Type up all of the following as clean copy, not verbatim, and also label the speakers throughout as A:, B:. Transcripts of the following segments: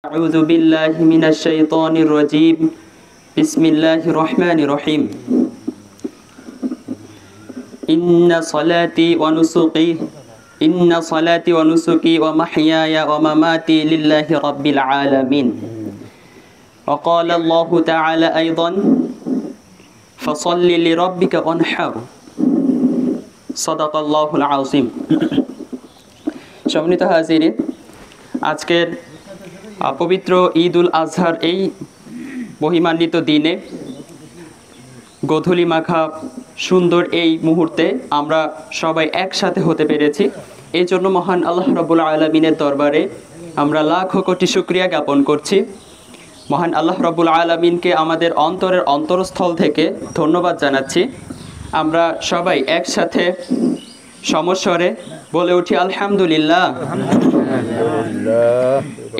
A: أعوذ بالله من الشيطان الرجيم بسم الله الرحمن الرحيم إن صلاتي ونسكي ومحياي ومماتي لله رب العالمين وقال الله تعالى أيضا فصل لربك وانحر صدق الله العظيم সম্মানিত হাজিরিন, আজকের পবিত্র ঈদ উল আজহার এই মহিমান্বিত দিনে গোধূলি মাখা সুন্দর এই মুহূর্তে আমরা সবাই একসাথে হতে পেরেছি। এই জন্য মহান আল্লাহ রাব্বুল আলামিনের দরবারে আমরা লাখো কোটি শুকরিয়া জ্ঞাপন করছি। মহান আল্লাহ রাব্বুল আলামিনকে আমাদের অন্তরের অন্তরস্থল থেকে ধন্যবাদ জানাচ্ছি। আমরা সবাই একসাথে সমস্বরে বলে উঠি আলহামদুলিল্লাহ।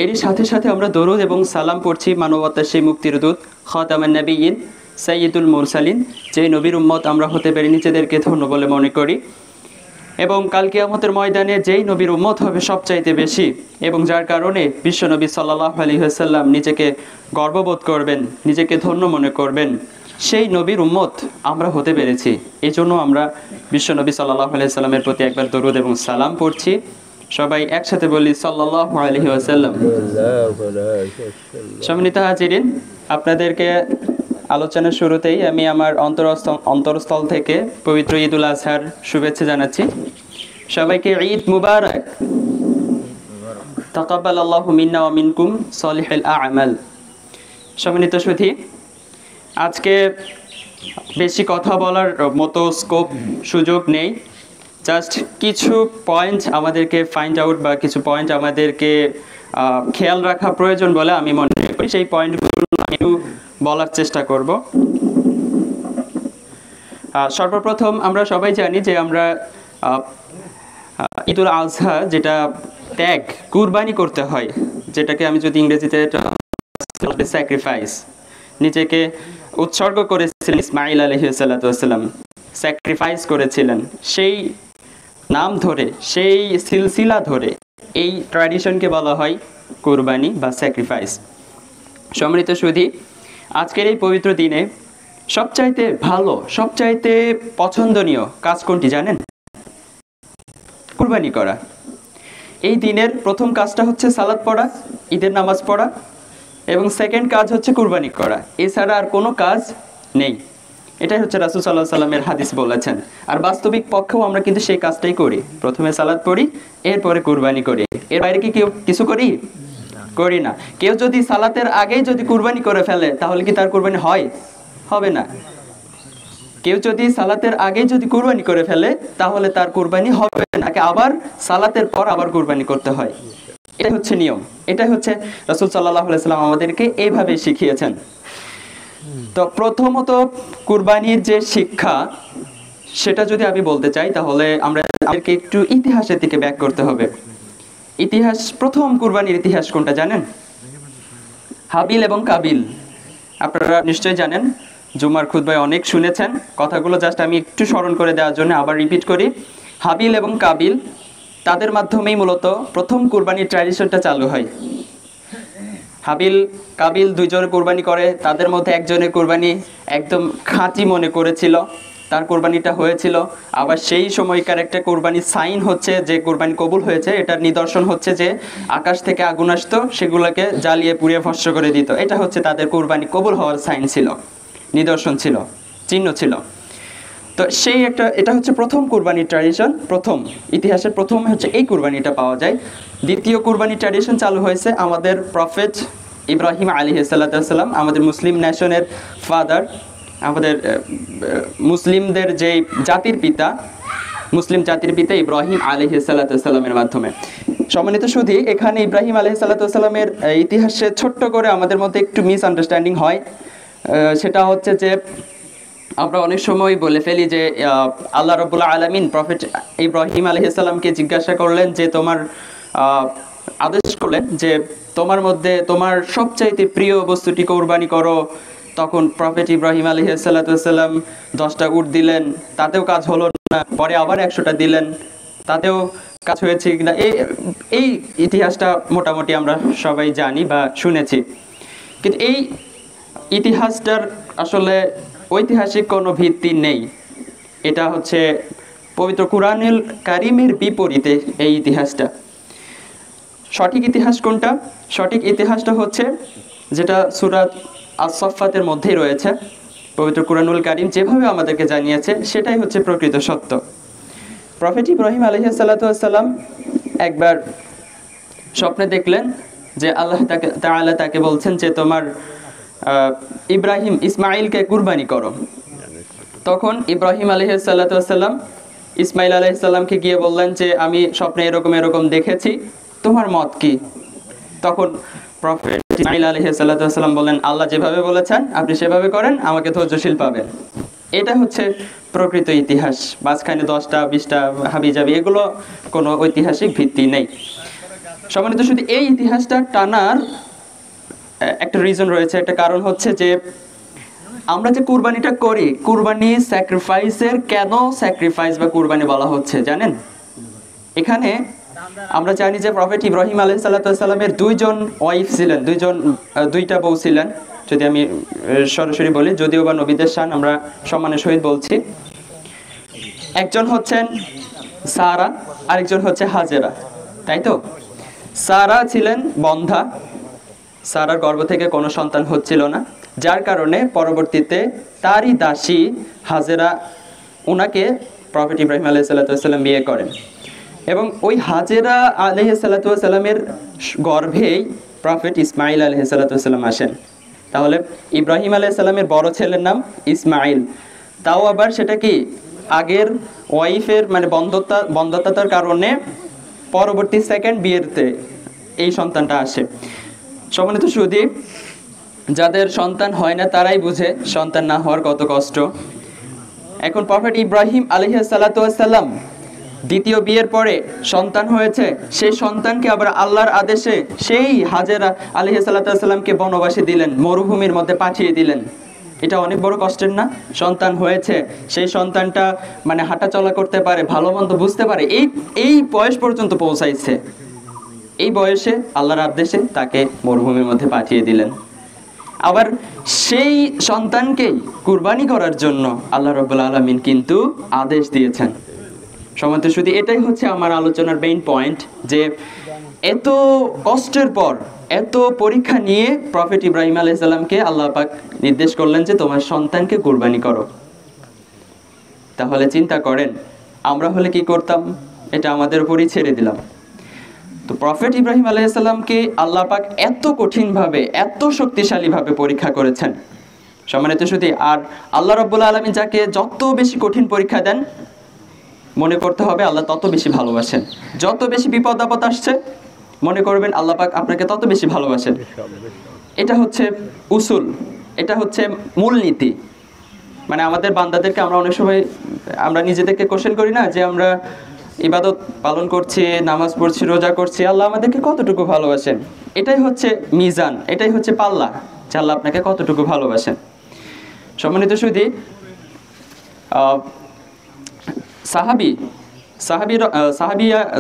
A: এরই সাথে সাথে আমরা দরুদ এবং সালাম পড়ছি মানবতার সেই মুক্তির দূত খাতামুন নবিয়্যিন সাইয়্যিদুল মুরসালিন, যে নবীর উম্মত আমরা হতে পেরে নিজেদেরকে ধন্য বলে মনে করি। এবং কাল কিয়ামতের ময়দানে যেই নবীর উম্মত হবে সবচাইতে বেশি এবং যার কারণে বিশ্বনবী সাল্লাল্লাহু আলাইহি ওয়াসাল্লাম নিজেকে গর্ববোধ করবেন, নিজেকে ধন্য মনে করবেন, সেই নবীর উম্মত আমরা হতে পেরেছি। এই জন্য আমরা বিশ্বনবী সাল্লাল্লাহু আলাইহি ওয়াসাল্লামের প্রতি একবার দরুদ এবং সালাম পড়ছি। সবাই একসাথে বলি সাল্লাল্লাহু আলাইহি ওয়াসাল্লাম। সম্মানিত হাজিরিন, আপনাদেরকে আলোচনার শুরুতেই আমি আমার অন্তরস্থল থেকে পবিত্র ঈদ উল আজহার শুভেচ্ছা জানাচ্ছি। সবাইকে ঈদ মুবারক। তাকাব্বালাল্লাহু মিন্না ওয়া মিনকুম সলিহুল আ'মাল। সম্মানিত সুধী, আজকে বেশি কথা বলার মতো স্কোপ সুযোগ নেই। জাস্ট কিছু পয়েন্ট আমাদেরকে ফাইন্ড আউট বা কিছু পয়েন্ট আমাদেরকে খেয়াল রাখা প্রয়োজন বলে আমি মনে করি। সেই পয়েন্টগুলো একটু বলার চেষ্টা করব। সর্বপ্রথম আমরা সবাই জানি যে আমরা ঈদ উল আজহা যেটা ত্যাগ কুরবানি করতে হয়, যেটাকে আমি যদি ইংরেজিতে স্যাক্রিফাইস, নিজেকে উৎসর্গ করেছিলেন ইসমাঈল আলাইহিস সালাতু ওয়াস সালাম, স্যাক্রিফাইস করেছিলেন, সেই নাম ধরে সেই সিলসিলা ধরে এই ট্র্যাডিশনকে বলা হয় কুরবানি বা স্যাক্রিফাইস। সম্মানিত সুধী, আজকের এই পবিত্র দিনে সবচাইতে ভালো, সবচাইতে পছন্দনীয় কাজ কোনটি জানেন? কুরবানি করা। এই দিনের প্রথম কাজটা হচ্ছে সালাত পড়া, ঈদের নামাজ পড়া, এবং সেকেন্ড কাজ হচ্ছে কুরবানি করা। এছাড়া আর কোনো কাজ নেই। এটাই হচ্ছে রাসূল সাল্লাল্লাহু আলাইহি ওয়াসাল্লামের হাদিস বলেছেন। আর বাস্তবিক পক্ষেও আমরা কিন্তু সেই কাজটাই করি। প্রথমে সালাত পড়ি, এরপরে কুরবানি করি। এর বাইরে কি কেউ কিছু করি না। কেউ যদি সালাতের আগেই যদি কুরবানি করে ফেলে তাহলে কি তার কুরবানি হয়? হবে না। কেউ যদি সালাতের আগেই যদি কুরবানি করে ফেলে তাহলে তার কুরবানি হবে না, আবার সালাতের পর আবার কুরবানি করতে হয়। এটাই হচ্ছে নিয়ম। এটাই হচ্ছে রাসূল সাল্লাল্লাহু আলাইহি ওয়াসাল্লাম আমাদেরকে এইভাবে শিখিয়েছেন। তো প্রথমত কুরবানির যে শিক্ষা সেটা যদি আমি বলতে চাই তাহলে আমাদেরকে একটু ইতিহাসের দিকে ব্যাক করতে হবে। ইতিহাস, প্রথম কুরবানির ইতিহাস কোনটা জানেন? হাবিল এবং কাবিল। আপনারা নিশ্চয়ই জানেন, জুমার খুতবায় অনেক শুনেছেন। কথাগুলো জাস্ট আমি একটু স্মরণ করে দেওয়ার জন্য আবার রিপিট করি। হাবিল এবং কাবিল, তাদের মাধ্যমেই মূলত প্রথম কুরবানির ট্র্যাডিশনটা চালু হয়। হাবিল কাবিল দুইজন কুরবানি করে, তাদের মধ্যে একজনের কুরবানি একদম খাঁটি মনে করেছিল, তার কুরবানিটা হয়েছিল। আবার সেই সময়কার একটা কুরবানি সাইন হচ্ছে যে কুরবানি কবুল হয়েছে, এটার নিদর্শন হচ্ছে যে আকাশ থেকে আগুন আসতো, সেগুলোকে জ্বালিয়ে পুড়িয়ে ভস্ম করে দিত। এটা হচ্ছে তাদের কুরবানি কবুল হওয়ার সাইন ছিল, নিদর্শন ছিল, চিহ্ন ছিল। তো সেই একটা, এটা হচ্ছে প্রথম কুরবানির ট্র্যাডিশন। প্রথম ইতিহাসের প্রথম হচ্ছে এই কুরবানিটা পাওয়া যায়। দ্বিতীয় কুরবানির ট্র্যাডিশন চালু হয়েছে আমাদের প্রফেট ইব্রাহিম আলাইহিস সালাতু ওয়াস সালাম, আমাদের মুসলিম নেশনের ফাদার, আমাদের মুসলিমদের যে জাতির পিতা, মুসলিম জাতির পিতা ইব্রাহিম আলাইহিস সালাতু ওয়াস সালামের মাধ্যমে। সম্মানিত সুধী, এখানে ইব্রাহিম আলাইহিস সালাতু ওয়াস সালামের ইতিহাসে ছোট্ট করে আমাদের মধ্যে একটু মিসআন্ডারস্ট্যান্ডিং হয়। সেটা হচ্ছে যে আমরা অনেক সময় বলে ফেলি যে আল্লাহ রাব্বুল আলামিন প্রফেট ইব্রাহিম আলাইহিস সালামকে জিজ্ঞাসা করলেন যে তোমার আদেশ করলেন যে তোমার মধ্যে তোমার সবচাইতে প্রিয় বস্তুটি কুরবানি করো। তখন প্রফেট ইব্রাহিম আলাইহিস সালাতু ওয়াস সালাম 10টা উট দিলেন, তাতেও কাজ হলো না। পরে আবার 100টা দিলেন, তাতেও কাজ হয়েছে কিনা এই ইতিহাসটা মোটামুটি আমরা সবাই জানি বা শুনেছি, কিন্তু এই ইতিহাসটার আসলে ঐতিহাসিক কোনো ভিত্তি নেই। এটা হচ্ছে পবিত্র কুরআনুল কারীমের বিপরীতে এই ইতিহাসটা। সঠিক ইতিহাস কোনটা? সঠিক ইতিহাসটা হচ্ছে যেটা সূরা আস-সাফফাতের মধ্যেই রয়েছে। পবিত্র কুরআনুল কারীম যেভাবে আমাদেরকে জানিয়েছে সেটাই হচ্ছে প্রকৃত সত্য। প্রফেট ইব্রাহিম আলাইহিস সালাতু ওয়াস সালাম একবার স্বপ্নে দেখলেন যে আল্লাহ তাআলা তাকে বলছেন যে তোমার ইব্রাহিম ইসমাঈলকে কুরবানি করো। তখন ইব্রাহিম আলাইহিস সালাতু ওয়াস সালাম ইসমাঈল আলাইহিস সালামকে গিয়ে বললেন যে আমি স্বপ্নে এরকম এরকম দেখেছি, তোমার মত কি? তখন প্রফেট ইসমাঈল আলাইহিস সালাতু ওয়াস সালাম বললেন, আল্লাহ যেভাবে বলেছেন আপনি সেভাবে করেন, আমাকে ধৈর্যশীল পাবেন। এটা হচ্ছে প্রকৃত ইতিহাস। মাঝখানে 10টা 20টা হাবিজাবি এগুলো কোনো ঐতিহাসিক ভিত্তি নেই। সম্মানিত শুধু এই ইতিহাসটা টানার একটা রিজন রয়েছে, একটা কারণ হচ্ছে যে আমরা যে কুরবানিটা করি, কুরবানি স্যাক্রিফাইসের কেন স্যাক্রিফাইস বা কুরবানি বলা হচ্ছে জানেন? এখানে আমরা জানি যে প্রফেট ইব্রাহিম আলাইহিস সালামের দুইজন ওয়াইফ ছিলেন, দুইটা বউ ছিলেন। যদি আমি সরাসরি বলি, যদিও বা নবীদের শান আমরা সম্মানের সহিত বলছি। একজন হচ্ছেন সারা, আরেকজন হচ্ছে হাজেরা, তাই তো? সারা ছিলেন বন্ধা, সারার গর্ভ থেকে কোনো সন্তান হচ্ছিল না, যার কারণে পরবর্তীতে তারই দাসী হাজেরা ওনাকে প্রফেট ইব্রাহিম আলাইহিস সালাম বিয়ে করেন এবং ওই হাজেরা আলাইহিস সালামের গর্ভেই প্রফেট ইসমাঈল আলাইহিস সালাম আসেন। তাহলে ইব্রাহিম আলাইহিস সালামের বড় ছেলের নাম ইসমাঈল, তাও আবার সেটা কি আগের ওয়াইফের মানে বন্ধ্যতার কারণে পরবর্তী সেকেন্ড বিয়েতে এই সন্তানটা আসে। সম্মানিত সুধী, যাদের সন্তান হয় না তারাই বুঝে সন্তান না হওয়ার কত কষ্ট। এখন প্রফেট ইব্রাহিম আলাইহিস সালাম দ্বিতীয় বিয়ের পরে সন্তান হয়েছে, সেই সন্তানকে আবার আল্লাহর আদেশে সেই হাজেরা আলাইহিস সালামকে বনবাসে দিলেন, মরুভূমির মধ্যে পাঠিয়ে দিলেন। এটা অনেক বড় কষ্টের না? সন্তান হয়েছে, সেই সন্তানটা মানে হাঁটা চলা করতে পারে, ভালো মন্দ বুঝতে পারে, এই বয়স পর্যন্ত পৌঁছাইছে। এই বয়সে আল্লাহর আদেশে তাকে মরুভূমির মধ্যে পাঠিয়ে দিলেন। আবার সেই সন্তানকেই কুরবানি করার জন্য আল্লাহ রাব্বুল আলামিন কিন্তু আদেশ দিয়েছেন। সম্মানিত শুধু এটাই হচ্ছে আমার আলোচনার মেইন পয়েন্ট, যে এত কষ্টের পর, এত পরীক্ষা নিয়ে প্রফেট ইব্রাহিম আলাইহিস সালামকে আল্লাহ পাক নির্দেশ করলেন যে তোমার সন্তানকে কুরবানি করো। তাহলে চিন্তা করেন আমরা হলে কি করতাম? এটা আমাদের উপরই ছেড়ে দিলাম। তো প্রফেট ইব্রাহিম আলাইহিস সালামকে আল্লাহ পাক এত কঠিনভাবে, এত শক্তিশালীভাবে পরীক্ষা করেছেন। সম্মানিত শুধু আর আল্লাহ রাব্বুল আলামিন যাকে যত বেশি কঠিন পরীক্ষা দেন, মনে করতে হবে আল্লাহ তত বেশি ভালোবাসেন। যত বেশি বিপদ আপদ আসছে মনে করবেন আল্লাহ পাক আপনাকে তত বেশি ভালোবাসেন। এটা হচ্ছে উসুল, এটা হচ্ছে মূলনীতি। মানে আমাদের বান্দাদেরকে আমরা অনেক সময় আমরা নিজেদেরকে কোশ্চেন করি না যে আমরা ইবাদত পালন করছি, নামাজ পড়ছি, রোজা করছি, আল্লাহ আমাদেরকে কতটুকু ভালোবাসেন? এটাই হচ্ছে মিজান, এটাই হচ্ছে পাল্লা যে আল্লাহ আপনাকে কতটুকু ভালোবাসেন। সম্মানিত সুধী,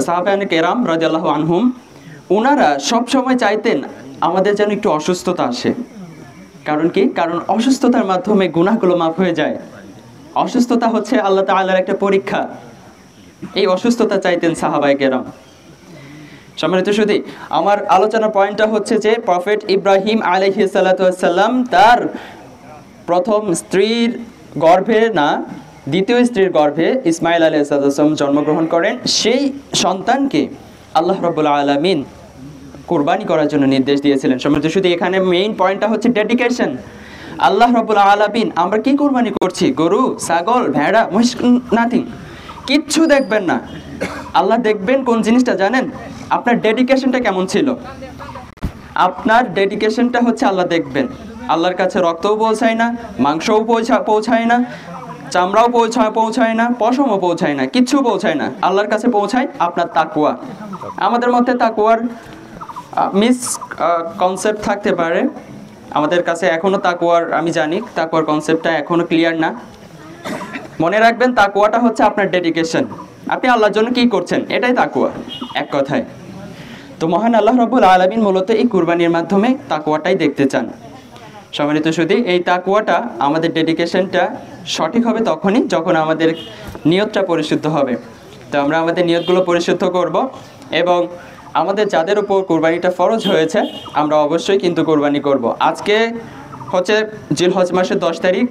A: সাহাবায়ে কেরাম রাদিয়াল্লাহু আনহুম ওনারা সবসময় চাইতেন আমাদের যেন একটু অসুস্থতা আসে। কারণ কি? কারণ অসুস্থতার মাধ্যমে গুনাহগুলো মাফ হয়ে যায়। অসুস্থতা হচ্ছে আল্লাহ তাআলার একটা পরীক্ষা। এই অসুস্থতা চাইতেন সাহাবায়ে কেরাম। সম্মানিত শুধু আমার আলোচনার পয়েন্টটা হচ্ছে যে প্রফেট ইব্রাহিম আলাইহিস সালাম তার প্রথম স্ত্রীর গর্ভে না, দ্বিতীয় স্ত্রীর গর্ভে ইসমাঈল আলাইহিস সালাম জন্মগ্রহণ করেন। সেই সন্তানকে আল্লাহ রাব্বুল আলামিন কুরবানি করার জন্য নির্দেশ দিয়েছিলেন। সম্মানিত শুধু এখানে মেইন পয়েন্টটা হচ্ছে ডেডিকেশন। আল্লাহ রাব্বুল আলামিন আমরা কি কুরবানি করছি? গরু, ছাগল, ভেড়া, মহিষ, নাথিং, কিচ্ছু দেখবেন না। আল্লাহ দেখবেন কোন জিনিসটা জানেন? আপনার ডেডিকেশনটা কেমন ছিল। আপনার ডেডিকেশনটা হচ্ছে আল্লাহ দেখবেন। আল্লাহর কাছে রক্তও পৌঁছায় না, মাংসও পৌঁছায় না, চামড়াও পৌঁছায় না, পশমও পৌঁছায় না, কিচ্ছু পৌঁছায় না। আল্লাহর কাছে পৌঁছায় আপনার তাকওয়া। আমাদের মধ্যে তাকওয়ার মিস কনসেপ্ট থাকতে পারে। আমাদের কাছে এখনো তাকওয়ার, আমি জানি তাকওয়ার কনসেপ্টটা এখনো ক্লিয়ার না। মনে রাখবেন তাকওয়াটা হচ্ছে আপনার ডেডিকেশন। আপনি আল্লাহর জন্য কি করছেন, এটাই তাকওয়া এক কথায়। তো মহান আল্লাহ রাব্বুল আলামিন মূলত এই কুরবানির মাধ্যমে তাকওয়াটাই দেখতে চান। সম্মানিত সুধী, এই তাকওয়াটা আমাদের ডেডিকেশনটা সঠিক হবে তখনই যখন আমাদের নিয়তটা পরিশুদ্ধ হবে। তো আমরা আমাদের নিয়তগুলো পরিশুদ্ধ করব এবং আমাদের যাদের উপর কুরবানিটা ফরজ হয়েছে আমরা অবশ্যই কিন্তু কুরবানি করব। আজকে হচ্ছে জিলহজ মাসের 10 তারিখ,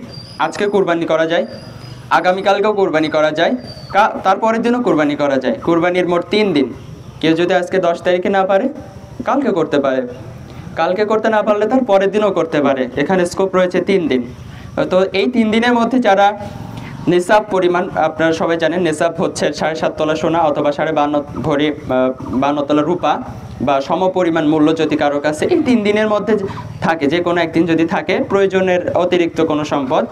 A: আজকে কুরবানি করা যায়, আগামীকালকেও কুরবানি করা যায়, তারপরের দিনও কুরবানি করা যায়। কুরবানির মোট 3 দিন। কেউ যদি আজকে 10 তারিখে না পারে কালকে করতে পারে, কালকে করতে না পারলে তার পরের দিনও করতে পারে। এখানে স্কোপ রয়েছে 3 দিন। তো এই 3 দিনের মধ্যে যারা নিসাব পরিমাণ, আপনারা সবাই জানেন নিসাব হচ্ছে 7.5 তোলা সোনা অথবা 52 ভরি 52 তোলা রূপা বা সম পরিমাণ মূল্য যদি কারো কাছে এই 3 দিনের মধ্যে থাকে, যে কোনো একদিন যদি থাকে প্রয়োজনের অতিরিক্ত কোনো সম্পদ,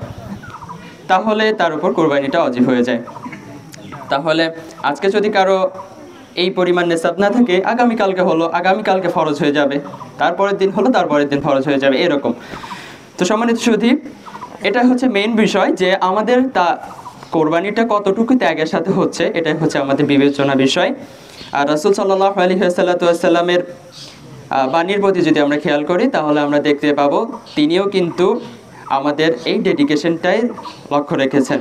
A: তাহলে তার উপর কোরবানিটা ওয়াজিব হয়ে যায়। তাহলে আজকে যদি কারো এই পরিমাণ নিসাব না থাকে, আগামীকালকে হলো, আগামীকালকে ফরজ হয়ে যাবে, তারপরের দিন হলো, তারপরের দিন ফরজ হয়ে যাবে, এরকম। তো সম্মানিত সুধী, এটা হচ্ছে মেইন বিষয় যে আমাদের কোরবানিটা কতটুকু ত্যাগের সাথে হচ্ছে, এটাই হচ্ছে আমাদের বিবেচনা বিষয়। আর রাসূল সাল্লাল্লাহু আলাইহি ওয়াসাল্লামের বাণীর প্রতি যদি আমরা খেয়াল করি তাহলে আমরা দেখতে পাবো তিনিও কিন্তু আমাদের এই ডেডিকেশনটাই লক্ষ্য রেখেছেন।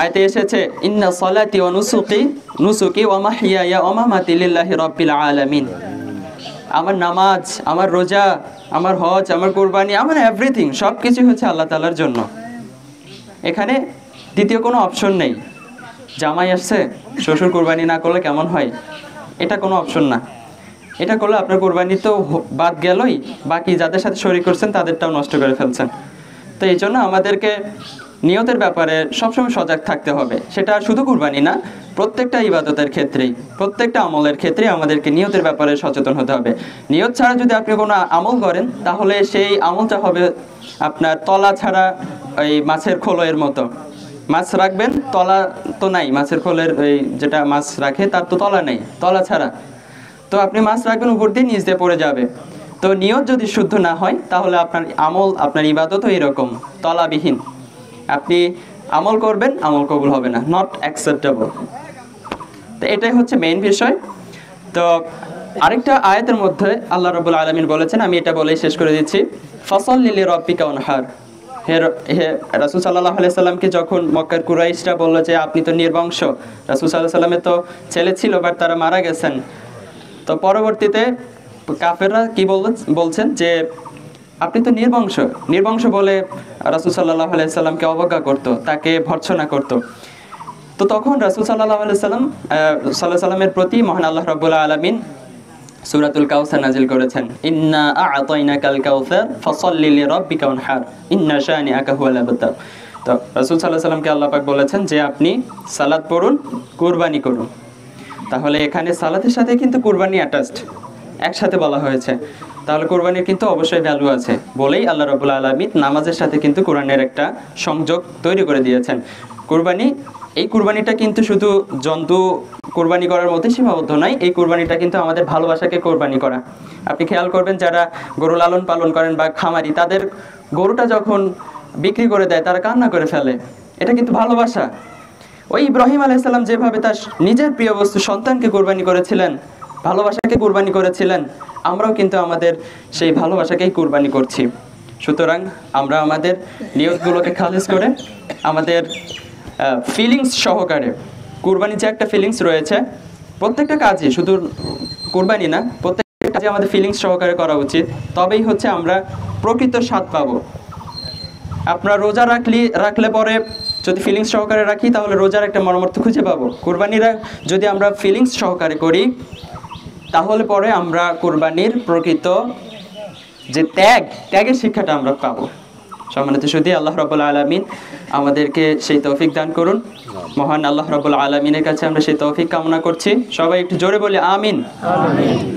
A: আয়াতে এসেছে ইন্না সালাতি ওয়া নুসুকি ওয়া মাহইয়ায়া ওয়া মামাতি লিল্লাহি রাব্বিল আলামিন। আমার নামাজ, আমার রোজা, আমার হজ, আমার কুরবানি, আমার এভরিথিং সব কিছু হচ্ছে আল্লাহ তাআলার জন্য। এখানে দ্বিতীয় কোনো অপশন নেই। জামাই আসছে, শ্বশুর কুরবানি না করলে কেমন হয়, এটা কোনো অপশন না। এটা করলে আপনার কুরবানি তো বাদ গেলই, বাকি যাদের সাথে শরীক করছেন তাদেরটাও নষ্ট করে ফেলছেন। তো এই জন্য আমাদেরকে নিয়তের ব্যাপারে সবসময় সজাগ থাকতে হবে। সেটা শুধু কুরবানি না, প্রত্যেকটা ইবাদতের ক্ষেত্রেই, প্রত্যেকটা আমলের ক্ষেত্রে আমাদেরকে নিয়তের ব্যাপারে সচেতন হতে হবে। নিয়ত ছাড়া যদি আপনি কোনো আমল করেন তাহলে সেই আমলটা হবে আপনার তলা ছাড়া ওই মাছের খোলের মতো। মাছ রাখবেন, তলা তো নাই, মাছের খোলের ওই যেটা মাছ রাখে তার তো তলা নেই, তলা ছাড়া। তো আপনি মাছ রাখবেন, উপর দিয়ে নিচ দিয়ে পড়ে যাবে। তো নিয়ত যদি শুদ্ধ না হয় তাহলে আপনার আমল, আপনার ইবাদতও এরকম তলাবিহীন। আপনি আমল করবেন, আমল কবুল হবে না, নট অ্যাকসেপ্টেবল। তো এটাই হচ্ছে মেইন বিষয়। তো আরেকটা আয়াতের মধ্যে আল্লাহ রাব্বুল আলামিন বলেছেন, আমি এটা বলেই শেষ করে দিচ্ছি, ফাসাল্লি লিরাব্বিকা ওয়ানহার। হে রাসূল সাল্লাল্লাহু আলাইহি সাল্লামকে যখন মক্কার কুরাইশরা বলল যে আপনি তো নির্বংশ, রাসূল সাল্লাল্লাহু আলাইহি সাল্লামের তো ছেলে ছিল বাট তারা মারা গেছেন। তো পরবর্তীতে কাফেররা কি বলছেন যে আপনি তো নির্বংশ, নির্বংশ বলে রাসূল সাল্লাল্লাহু আলাইহি সাল্লামকে অবজ্ঞা করত, তাকে ভর্ৎসনা করত। তো তখন রাসূল সাল্লাল্লাহু আলাইহি সাল্লামের প্রতি মহান আল্লাহ রাব্বুল আলামিন সূরাতুল কাউসার নাজিল করেছেন, ইন্না আ'তাইনাকাল কাউসার ফাসাল্লি লিরাব্বিকা ওয়ানহার ইন্না শানিআকা হুয়াল আবতার। তো রাসূল সাল্লাল্লাহু আলাইহি সাল্লামকে আল্লাহ পাক বলেছেন যে আপনি সালাত পড়ুন, কুরবানি করুন। তাহলে এখানে সালাতের সাথে কিন্তু কুরবানি অ্যাটাচড, একসাথে বলা হয়েছে। তাহলে কুরবানির কিন্তু অবশ্যই ভ্যালু আছে বলেই আল্লাহ রাব্বুল আলামিন নামাজের সাথে কিন্তু কোরআনের একটা সংযোগ তৈরি করে দিয়েছেন। কুরবানি, এই কুরবানিটা কিন্তু শুধু জন্তু কুরবানি করার মধ্যে সীমাবদ্ধ নয়, এই কুরবানিটা কিন্তু আমাদের ভালোবাসাকে কুরবানি করা। আপনি খেয়াল করবেন যারা গরু লালন পালন করেন বা খামারি, তাদের গরুটা যখন বিক্রি করে দেয় তারা কান্না করে ফেলে, এটা কিন্তু ভালোবাসা। ওই ইব্রাহিম আলাইহিস সালাম যেভাবে তার নিজের প্রিয় বস্তু সন্তানকে কুরবানি করেছিলেন, ভালোবাসাকে কুরবানি করেছিলেন, আমরাও কিন্তু আমাদের সেই ভালোবাসাকেই কুরবানি করছি। সুতরাং আমরা আমাদের নিয়তগুলোকে খালিস করে আমাদের ফিলিংস সহকারে, কুরবানি যে একটা ফিলিংস রয়েছে প্রত্যেকটা কাজে, শুধু কুরবানি না, প্রত্যেকটা কাজে আমাদের ফিলিংস সহকারে করা উচিত, তবেই হচ্ছে আমরা প্রকৃত স্বাদ পাবো। আপনার রোজা রাখলে পরে যদি ফিলিংস সহকারে রাখি তাহলে রোজার একটা মর্মার্থ খুঁজে পাবো। কুরবানিরা যদি আমরা ফিলিংস সহকারে করি তাহলে পরে আমরা কুরবানির প্রকৃত যে ত্যাগের শিক্ষাটা আমরা পাবো। সম্মানিত সুধী, আল্লাহ রাব্বুল আলামিন আমাদেরকে সেই তৌফিক দান করুন। মহান আল্লাহ রাব্বুল আলামিনের কাছে আমরা সেই তৌফিক কামনা করছি। সবাই একটু জোরে বলি আমিন।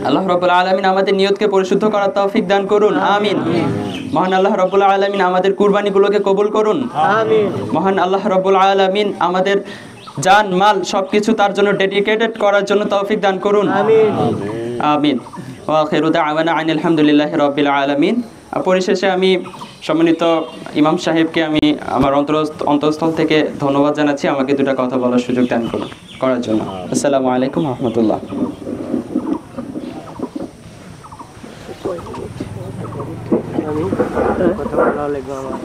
A: আল্লাহ রাব্বুল আলামিন আমাদের নিয়তকে পরিশুদ্ধ করার তৌফিক দান করুন, আমিন। মহান আল্লাহ রাব্বুল আলামিন আমাদের কুরবানিগুলোকে কবুল করুন, আমিন। মহান আল্লাহ রাব্বুল আলামিন আমাদের জান মাল সবকিছু তার জন্য ডেডিকেটেড করার জন্য তৌফিক দান করুন, আমিন আমিন। ওয়া আখিরু দাওয়ানা আনিল হামদুলিল্লাহি রাব্বিল আলামিন। পরিশেষে আমি সম্মানিত ইমাম সাহেবকে আমি আমার অন্তঃস্থল থেকে ধন্যবাদ জানাচ্ছি আমাকে দুটা কথা বলার সুযোগ দান করার জন্য। আসসালামু আলাইকুম ওয়া রাহমাতুল্লাহ।
B: কথা বলা লাগবে আমার